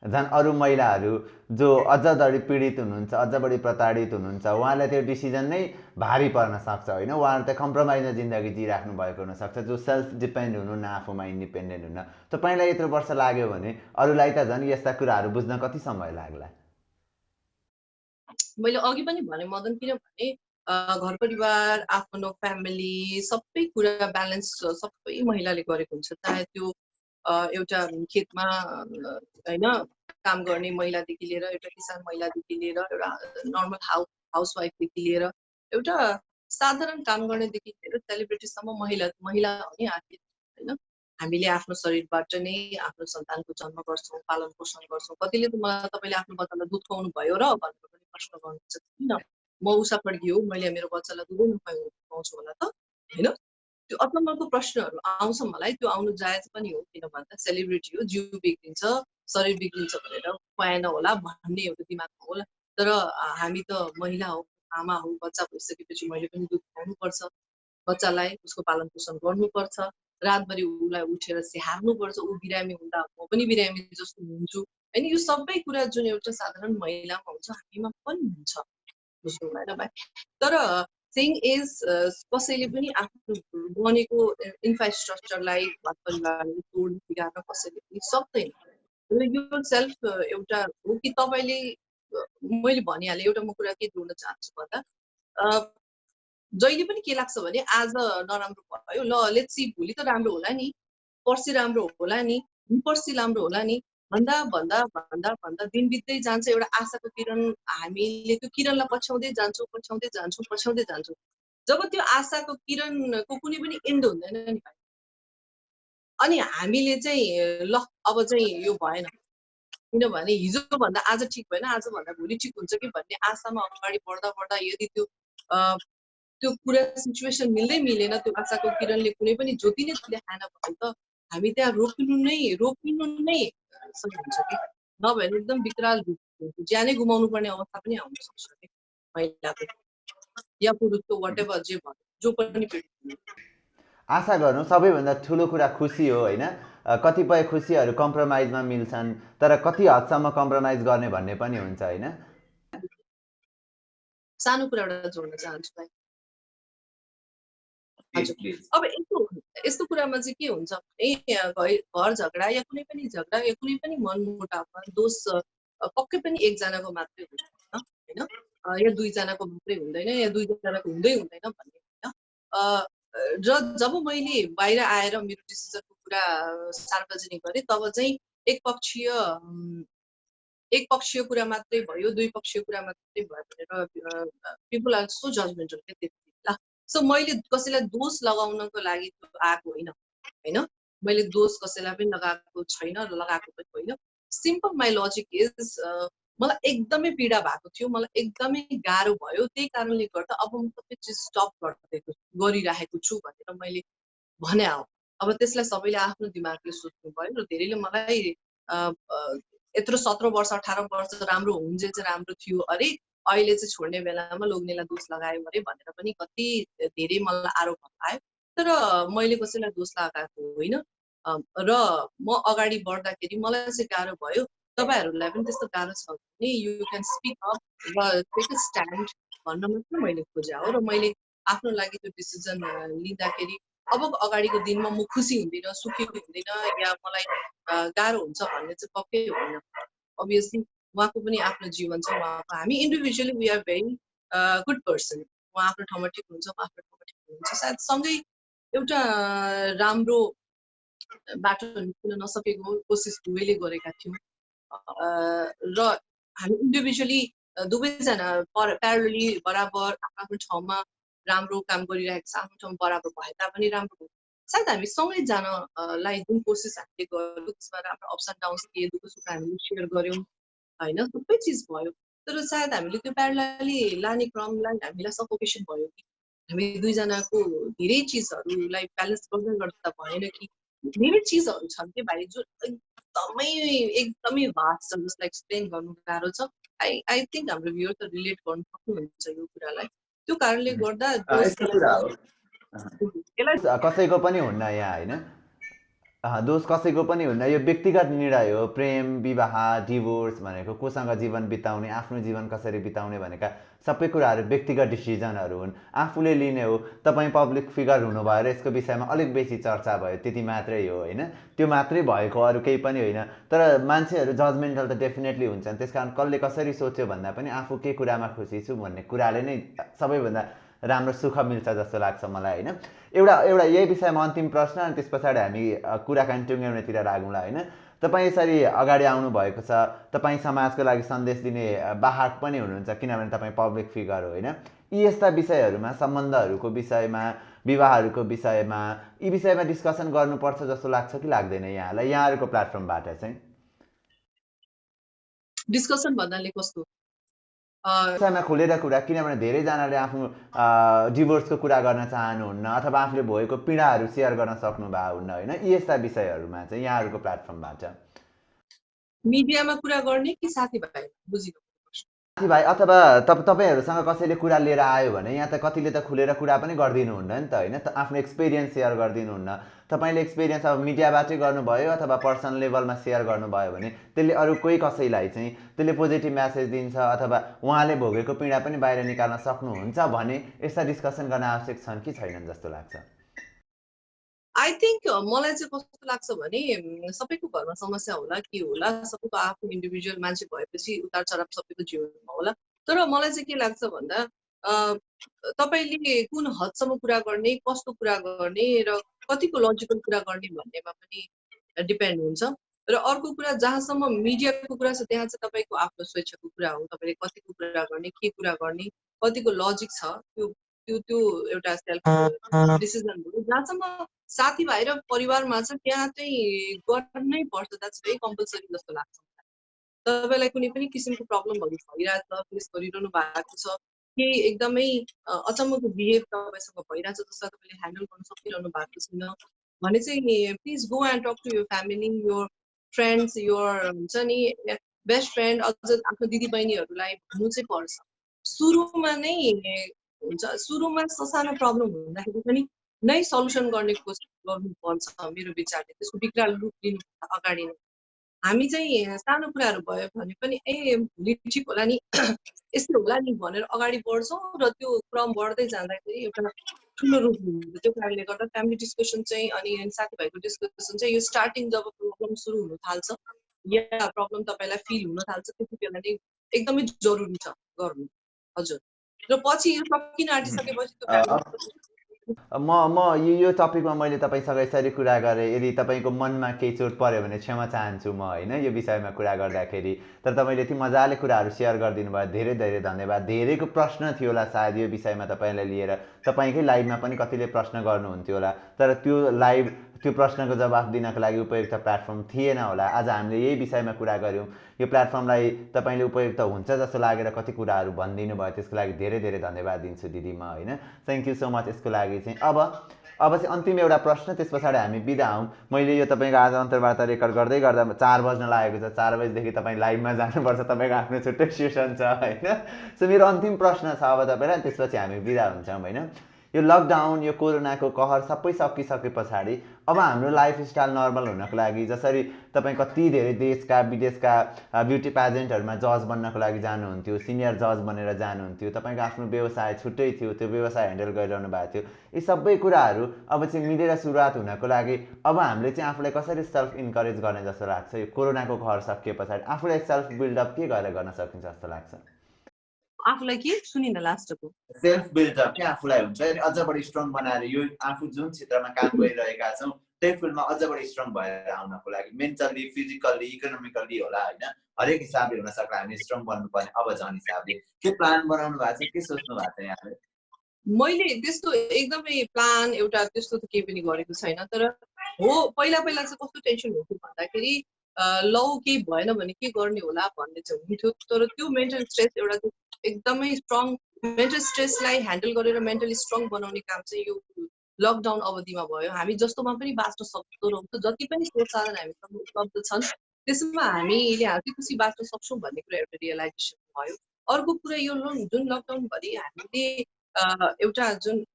झन् अरू महिलाहरू जो अझ बढी पीडित हुनुहुन्छ अझ बढी प्रताडित हुनुहुन्छ उहाँलाई त्यो डिसिजन नै भारी पर्न सक्छ होइन उहाँहरू त कम्प्रोमाइजमा जिन्दगी जिराख्नु भएको हुनसक्छ जो सेल्फ डिपेन्ड हुनुहुन्न आफूमा इन्डिपेन्डेन्ट हुन तपाईँलाई यत्रो वर्ष लाग्यो भने अरूलाई त झन् यस्ता कुराहरू बुझ्न कति समय लाग्ला मैले अघि पनि भने मदन किनभने घर परिवार आफ्नो फ्यामिली सबै कुरा ब्यालेन्स सबै महिलाले गरेको हुन्छ चाहे त्यो एउटा खेतमा होइन काम गर्ने महिलादेखि लिएर एउटा किसान महिलादेखि लिएर एउटा नर्मल हाउसवाइफदेखि लिएर एउटा साधारण काम गर्नेदेखि लिएर सेलिब्रिटीसम्म महिला हो नि आखिर होइन हामीले आफ्नो शरीरबाट नै आफ्नो सन्तानको जन्म गर्छौँ पालन पोषण गर्छौँ कतिले त मलाई तपाईँले आफ्नो बच्चालाई दुध खुवाउनु भयो र भनेर पनि प्रश्न गर्नुहुन्छ किन म उषा खड्गी हो मैले मेरो बच्चालाई दुधै नखुवाउनु पाउँछु होला त होइन त्यो अचम्मको प्रश्नहरू आउँछ मलाई, त्यो आउनु जायज पनि हो, किन भन्दा सेलिब्रिटी हो, जिउ बिग्रिन्छ, शरीर बिग्रिन्छ भनेर खुवाएन होला भन्ने एउटा दिमागमा होला। तर हामी त महिला हौ, आमा हौ, बच्चा भइसकेपछि मैले पनि दुध खुवाउनुपर्छ, बच्चालाई उसको पालन पोषण गर्नुपर्छ, रातभरि उसलाई उठेर स्याहार्नुपर्छ, ऊ बिरामी हुँदा म पनि बिरामी जस्तो हुन्छु होइन। यो सबै कुरा जुन एउटा साधारण महिलामा हुन्छ हामीमा पनि हुन्छ, बुझ्नु भएन भाइ। तर थिङ इज कसैले पनि आफ्नो बनेको इन्फ्रास्ट्रक्चरलाई घर परिवारले तोड्न बिगार्न कसैले पनि सक्दैन। र यो सेल्फ एउटा हो कि तपाईँले मैले भनिहालेँ, एउटा म कुरा के जोड्न चाहन्छु भन्दा जहिले पनि के लाग्छ भने आज नराम्रो भयो, ल लेट्स सी भोलि त राम्रो होला नि, पर्सि राम्रो होला नि, पर्सि राम्रो होला नि भन्दा भन्दा भन्दा भन्दा दिन बित्दै जान्छ। एउटा आशाको किरण, हामीले त्यो किरणलाई पछ्याउँदै जान्छौँ पछ्याउँदै जान्छौँ पछ्याउँदै जान्छौँ। जब त्यो आशाको किरणको कुनै पनि एन्ड हुँदैन नि भाइ, अनि हामीले चाहिँ ल अब चाहिँ यो भएन, किनभने हिजोभन्दा आज ठिक भएन, आजभन्दा भोलि ठिक हुन्छ कि भन्ने आशामा अगाडि बढ्दा बढ्दा यदि त्यो कुरा सिचुएसन मिल्दै मिलेन, त्यो आशाको किरणले कुनै पनि ज्योति नै देखाएन भने त हामी त्यहाँ रोकिनु नै सही हुन्छ कि, नभए एकदम विकराल ज्यानै गुमाउनु पर्ने अवस्था पनि आउन सक्छ कि महिलाको या पुरुषको, वाट एभर जे भयो, जो पनि पीडित। आशा गर्नु सबैभन्दा ठुलो कुरा खुसी हो होइन। कतिपय खुसीहरू कम्प्रोमाइजमा मिल्छन्, तर कति हदसम्म कम्प्रोमाइज गर्ने भन्ने पनि हुन्छ होइन। सानो कुरा एउटा जोड्न चाहन्छु भाइ। अब यस्तो कुरामा चाहिँ के हुन्छ भने घर झगडा या कुनै पनि झगडा या कुनै पनि मनमुटावमा दोष पक्कै पनि एकजनाको मात्रै हुँदैन होइन, या दुईजनाको मात्रै हुँदैन, या दुईजनाको हुँदैन भन्ने होइन। र जब मैले बाहिर आएर मेरो डिसिजनको कुरा सार्वजनिक गरेँ तब चाहिँ एक पक्षीय कुरा मात्रै भयो, दुई पक्षीय कुरा मात्रै भयो भनेर पिपल आर सो जजमेन्टल के त्यति ल। सो मैले कसैलाई दोष लगाउनको लागि आएको होइन, मैले दोष कसैलाई पनि लगाएको छैन र लगाएको पनि होइन। सिम्पल माई लजिक इज मलाई एकदमै पीडा भएको थियो, मलाई एकदमै गाह्रो भयो, त्यही कारणले गर्दा अब म सबै चिज स्टप गरिराखेको छु भनेर मैले भने हो। अब त्यसलाई सबैले आफ्नो दिमागले सोच्नु भयो र धेरैले मलाई यत्रो 17 वर्ष 18 वर्ष राम्रो हुन्जे चाहिँ राम्रो थियो, अरे अहिले चाहिँ छोड्ने बेलामा लोग्नेलाई दोष लगायो अरे भनेर पनि कति धेरै मलाई आरोप लगायो। तर मैले कसैलाई दोष लगाएको होइन र म अगाडि बढ्दाखेरि मलाई चाहिँ गाह्रो भयो। तपाईँहरूलाई पनि त्यस्तो गाह्रो छ भने यु क्यान स्पिक अप र टेक अ स्ट्यान्ड भन्न मात्रै मैले खोजेँ हो। र मैले आफ्नो लागि त्यो डिसिजन लिँदाखेरि अबको अगाडिको दिनमा म खुसी हुँदिनँ, सुखी हुँदिनँ या मलाई गाह्रो हुन्छ भन्ने चाहिँ पक्कै होइन। अभियसली उहाँको पनि आफ्नो जीवन छ, उहाँको हामी individually we are very good person. उहाँ आफ्नो ठाउँमा ठिक हुन्छ, म आफ्नो ठाउँमा ठिक हुनुहुन्छ, सायद सँगै एउटा राम्रो बाटो निस्किन नसकेको कोसिस दुवैले गरेका थियौँ र हामी इन्डिभिजुअली दुवैजना प्यारलली बराबर आफ्नो ठाउँमा राम्रो काम गरिरहेको छ, आफ्नो ठाउँ बराबर भए तापनि राम्रो हो। सायद हामी सँगै जानलाई जुन कोसिस हामीले गर्यौँ त्यसमा राम्रो अप्स एन्ड डाउन्स थिए, दुःख सुख हामीले सेयर गऱ्यौँ होइन, सबै चिज भयो। तर सायद हामीले त्यो प्यारलली लाने क्रमलाई हामीलाई सफोकेसन भयो कि हामी दुईजनाको धेरै चिजहरूलाई ब्यालेन्स गर्दै गर्दा भएन कि धेरै चिजहरू छन् कि भाइ जो एकदमै भास्ट छ, जसलाई एक्सप्लेन गर्नु गाह्रो छ। आई थिङ्क हाम्रो भ्युअर त रिलेट गर्नु सक्नुहुन्छ यो कुरालाई। त्यो कारणले गर्दा कसैको पनि हुन्न यहाँ होइन, दोष कसैको पनि हुन्न। यो व्यक्तिगत निर्णय हो। प्रेम, विवाह, डिभोर्स भनेको कोसँग जीवन बिताउने, आफ्नो जीवन कसरी बिताउने भनेका सबै कुराहरू व्यक्तिगत डिसिजनहरू हुन्, आफूले लिने हो। तपाईँ पब्लिक फिगर हुनु भएर यसको विषयमा अलिक बेसी चर्चा भयो, त्यति मात्रै हो होइन, त्यो मात्रै भएको, अरू केही पनि होइन। तर मान्छेहरू जजमेन्टल त डेफिनेटली हुन्छन्, त्यस कारण कसले कसरी सोच्यो भन्दा पनि आफू के कुरामा खुसी छु भन्ने कुराले नै सबैभन्दा राम्रो सुख मिल्छ जस्तो लाग्छ मलाई होइन। एउटा यही विषयमा अन्तिम प्रश्न, अनि त्यस पछाडि हामी कुराकानी टुङ्ग्याउनेतिर लागौँला होइन। तपाईँ यसरी अगाडि आउनु भएको छ, तपाईँ समाजको लागि सन्देश दिने वाहक पनि हुनुहुन्छ, किनभने तपाईँ पब्लिक फिगर हो होइन। यी यस्ता विषयहरूमा, सम्बन्धहरूको विषयमा, विवाहहरूको विषयमा, यी विषयमा डिस्कसन गर्नुपर्छ जस्तो लाग्छ कि लाग्दैन यहाँलाई, यहाँहरूको प्लेटफर्मबाट चाहिँ? डिस्कसन भन्नाले कस्तो? विषयमा खुलेर कुरा, किनभने धेरैजनाले आफ्नो डिभोर्सको कुरा गर्न चाहनुहुन्न अथवा आफूले भएको पीडाहरू सेयर गर्न सक्नुभएको हुन्न होइन, यी यस्ता विषयहरूमा चाहिँ यहाँहरूको प्लेटफर्मबाट मिडियामा कुरा गर्ने कि साथीभाइ बुझिनु? साथीभाइ अथवा तपाईँहरूसँग कसैले कुरा लिएर आयो भने यहाँ त कतिले त खुलेर कुरा पनि गरिदिनुहुन्न नि त होइन, आफ्नो एक्सपिरियन्स सेयर गरिदिनुहुन्न। तपाईँले एक्सपिरियन्स अब मिडियाबाटै गर्नुभयो अथवा पर्सनल लेभलमा सेयर गर्नुभयो भने त्यसले अरू कोही कसैलाई चाहिँ त्यसले पोजिटिभ म्यासेज दिन्छ अथवा उहाँले भोगेको पीडा पनि बाहिर निकाल्न सक्नुहुन्छ भने यस्ता डिस्कसन गर्न आवश्यक छन् कि छैनन् जस्तो लाग्छ? आई थिङ्क मलाई चाहिँ कस्तो लाग्छ भने सबैको घरमा समस्या होला के होला, सबैको आफ्नो इन्डिभिजुअल मान्छे भएपछि उतार चढाव सबैको जीवनमा होला। तर मलाई चाहिँ के लाग्छ भन्दा तपाईँले कुन हदसम्म कुरा गर्ने, कस्तो कुरा गर्ने र कतिको लजिकल कुरा गर्ने भन्नेमा पनि डिपेन्ड हुन्छ। र अर्को कुरा, जहाँसम्म मिडियाको कुरा छ त्यहाँ चाहिँ तपाईँको आफ्नो स्वेच्छाको कुरा हो, तपाईँले कतिको कुरा गर्ने, के कुरा गर्ने, कतिको लजिक छ, त्यो त्यो त्यो एउटा सेल्फ डिसिजन हो। जहाँसम्म साथीभाइ र परिवारमा छ त्यहाँ चाहिँ गर्नै पर्छ, द्याट्स भेरी कम्पलसरी जस्तो लाग्छ। तपाईँलाई कुनै पनि किसिमको प्रब्लमहरू भइरहेछ, फेस गरिरहनु भएको छ, केही एकदमै अचम्मको बिहेभ तपाईँसँग भइरहेछ जसलाई तपाईँले ह्यान्डल गर्न सकिरहनु भएको छैन भने चाहिँ please go and talk to your family, your friends, your हुन्छ नि बेस्ट फ्रेन्ड, अझ आफ्नो दिदीबहिनीहरूलाई भन्नु चाहिँ पर्छ। सुरुमा नै हुन्छ, सुरुमा ससानो प्रब्लम हुँदाखेरि पनि नै सल्युसन गर्ने कोसिस गर्नुपर्छ मेरो विचारले। त्यसको विकराल रूप लिनु अगाडि नै हामी चाहिँ सानो कुराहरू भयो भने पनि भोलि ठिक होला नि, यस्तो होला नि भनेर अगाडि बढ्छौँ र त्यो क्रम बढ्दै जाँदाखेरि एउटा ठुलो रूप लिन्छ। त्यो कारणले गर्दा फ्यामिली डिस्कसन चाहिँ अनि साथीभाइको डिस्कसन चाहिँ यो स्टार्टिङ जब प्रब्लम सुरु हुन थाल्छ या प्रब्लम तपाईँलाई फिल हुन थाल्छ त्यति बेला नै एकदमै जरुरी छ गर्नु। हजुर, र पछि यो सकिन आँटिसकेपछि त्यो फ्यामिली यो टपिकमा मैले तपाईँसँग यसरी कुरा गरेँ, यदि तपाईँको मनमा केही चोट पऱ्यो भने क्षमा चाहन्छु म होइन यो विषयमा कुरा गर्दाखेरि। तर तपाईँले यति मजाले कुराहरू सेयर गरिदिनु भयो, धेरै धेरै धन्यवाद। धेरैको प्रश्न थियो होला सायद यो विषयमा तपाईँलाई लिएर, तपाईँकै लाइभमा पनि कतिले प्रश्न गर्नुहुन्थ्यो होला, तर त्यो प्रश्नको जवाफ दिनको लागि उपयुक्त प्लेटफर्म थिएन होला। आज हामीले यही विषयमा कुरा गऱ्यौँ, यो प्लेटफर्मलाई तपाईँले उपयुक्त हुन्छ जस्तो लागेर कति कुराहरू भनिदिनु भयो, त्यसको लागि धेरै धेरै धन्यवाद दिन्छु दिदी म होइन। Thank you so much. यसको लागि चाहिँ अब चाहिँ अन्तिम एउटा प्रश्न, त्यस पछाडि हामी बिदा हौँ। मैले यो तपाईँको आज अन्तर्वार्ता रेकर्ड गर्दै गर्दा 4 बज्न लागेको छ, 4 बजीदेखि तपाईँ लाइभमा जानुपर्छ, तपाईँको आफ्नो छुट्टै सेसन छ होइन। सो मेरो अन्तिम प्रश्न छ अब तपाईँलाई, त्यसपछि हामी बिदा हुन्छौँ होइन। यो लकडाउन, यो कोरोनाको कहर सबै सकिसके पछाडि अब हाम्रो लाइफस्टाइल नर्मल हुनको लागि, जसरी तपाईँ कति धेरै देशका विदेशका ब्युटी पेजेन्टहरूमा जज बन्नको लागि जानुहुन्थ्यो, सिनियर जज बनेर जानुहुन्थ्यो, तपाईँको आफ्नो व्यवसाय छुट्टै थियो, त्यो व्यवसाय ह्यान्डल गरिरहनु भएको थियो, यी सबै कुराहरू अब चाहिँ मिलेर सुरुवात हुनको लागि अब हामीले चाहिँ आफूलाई कसरी सेल्फ इन्करेज गर्ने जस्तो लाग्छ? यो कोरोनाको कहर सकिए पछाडि आफूलाई सेल्फ बिल्डअप के गरेर गर्न सकिन्छ जस्तो लाग्छ? आफूलाई के सुनिन लास्टको सेल्फ बिल्डअप के आफूलाई हुन्छ नि अझ बढी स्ट्रङ बनाएर यो आफू जुन क्षेत्रमा काम गरिरहेका छौँ त्यही फिल्डमा अझ बढी स्ट्रङ भएर आउनको लागि मेन्टल्ली, फिजिकल्ली, इकोनोमिकल्ली होला होइन, हरेक हिसाबले हुन सक्ला हामी स्ट्रङ बन्नुपर्ने। अब झन् हिसाबले के प्लान बनाउनु भएको छ, के सोच्नु भएको छ यहाँले? मैले त्यस्तो एकदमै प्लान एउटा त्यस्तो त केही पनि गरेको छैन। तर हो, पहिला पहिला चाहिँ कस्तो टेन्सन हुन्थ्यो भन्दाखेरि लौ केही भएन भने के गर्ने होला भन्ने चाहिँ हुन्थ्यो। तर त्यो मेन्टल स्ट्रेस एउटा एकदमै स्ट्रङ मेन्टल स्ट्रेसलाई ह्यान्डल गरेर मेन्टली स्ट्रङ बनाउने काम चाहिँ यो लकडाउन अवधिमा भयो। हामी जस्तोमा पनि बाँच्न सक्दो रहेछ, जति पनि स्रोत साधन हामीसँग उपलब्ध छन् त्यसमा हामीले हाँसी खुसी बाँच्न सक्छौँ भन्ने कुरा एउटा रियलाइजेसन भयो। अर्को कुरा यो जुन लकडाउनभरि हामीले एउटा जुन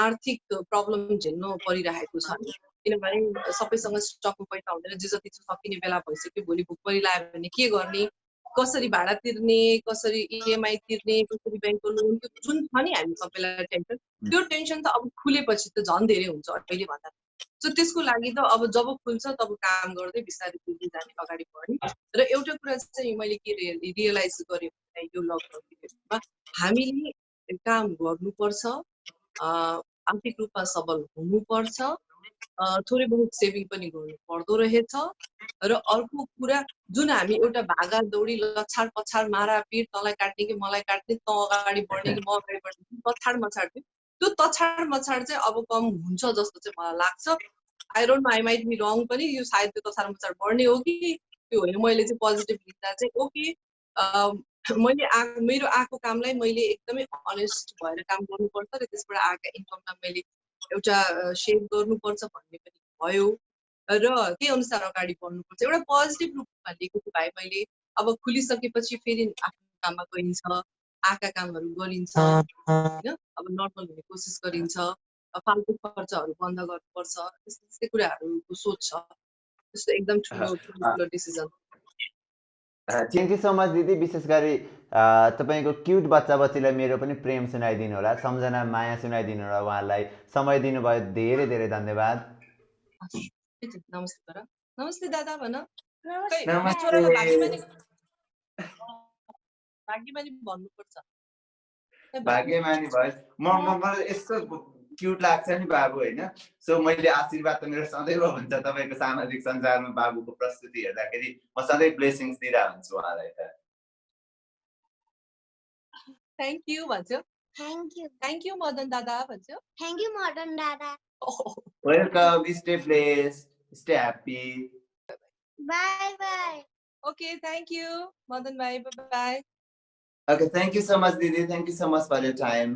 आर्थिक प्रब्लम झेल्नु परिरहेको छ, किनभने सबैसँग स्टकमा पैसा हुँदैन, जे जति सकिने बेला भइसक्यो, भोलि भोक परिलायो भने के गर्ने, कसरी भाडा तिर्ने, कसरी इएमआई तिर्ने, कसरी ब्याङ्कको लोन, त्यो जुन छ नि हामी सबैलाई टेन्सन, त्यो टेन्सन त अब खुलेपछि त झन् धेरै हुन्छ अहिले भन्दा। सो त्यसको लागि त अब जब खुल्छ तब काम गर्दै बिस्तारै तिर्दै जाने, अगाडि बढ्ने। र एउटा कुरा चाहिँ मैले के रियलाइज गरेँ भने यो लकडाउन पिरियडमा हामीले काम गर्नुपर्छ, आर्थिक रूपमा सबल हुनुपर्छ, थोरै बहुत सेभिङ पनि गर्नु पर्दो रहेछ। र अर्को कुरा, जुन हामी एउटा भागा दौडी लछाड पछाड मारापिट, तँलाई काट्ने कि मलाई काट्ने, तँ अगाडि बढ्ने कि म अगाडि बढ्ने, तछाड मछाड थियो, त्यो तछाड मछाड चाहिँ अब कम हुन्छ जस्तो चाहिँ मलाई लाग्छ। I don't know, I might be wrong पनि, यो सायद त्यो तछाड मछाड बढ्ने हो कि त्यो होइन। मैले चाहिँ पोजिटिभ लिँदा चाहिँ ओके मैले मेरो आएको कामलाई मैले एकदमै अनेस्ट भएर काम गर्नुपर्छ र त्यसबाट आएका इन्कमलाई मैले एउटा सेभ गर्नुपर्छ भन्ने पनि भयो र त्यही अनुसार अगाडि बढ्नुपर्छ। एउटा पोजिटिभ रूपमा लिएको छु भाइ मैले। अब खुलिसकेपछि फेरि आफ्नो काममा गइन्छ, आएका कामहरू गरिन्छ होइन, अब नर्मल हुने कोसिस गरिन्छ, फाल्तु खर्चहरू बन्द गर्नुपर्छ, त्यस्तै त्यस्तै कुराहरूको सोच छ। त्यस्तो एकदम ठुलो decision. Thank you so much दिदी। विशेष गरी तपाईँको क्युट बच्चा बच्चीलाई मेरो पनि प्रेम सुनाइदिनु होला, सम्झना माया सुनाइदिनु होला। उहाँलाई समय दिनुभयो, धेरै धेरै धन्यवाद। नमस्ते गर। नमस्ते दादा भन। भाग्यमानी भन्नुपर्छ। भाग्यमानी भयो। मलाई यस्तो क्युट लाग्छ नि बाबु होइन। सो मैले आशीर्वाद त मेरो सदैव हुन्छ तपाईँको सामाजिक सञ्जालमा बाबुको प्रस्तुति हेर्दाखेरि म सधैँ ब्लेसिङ्स दिइरहेको हुन्छु उहाँलाई त। थ्याङ्क यू भन्छ। थ्याङ्क यू मदन दादा भन्छ। Thank you, Modern Dada. Welcome, stay blessed, stay happy. Bye bye. Okay thank you Madan भाइ, bye bye. Okay, thank you so much, Didi. Thank you so much for your time.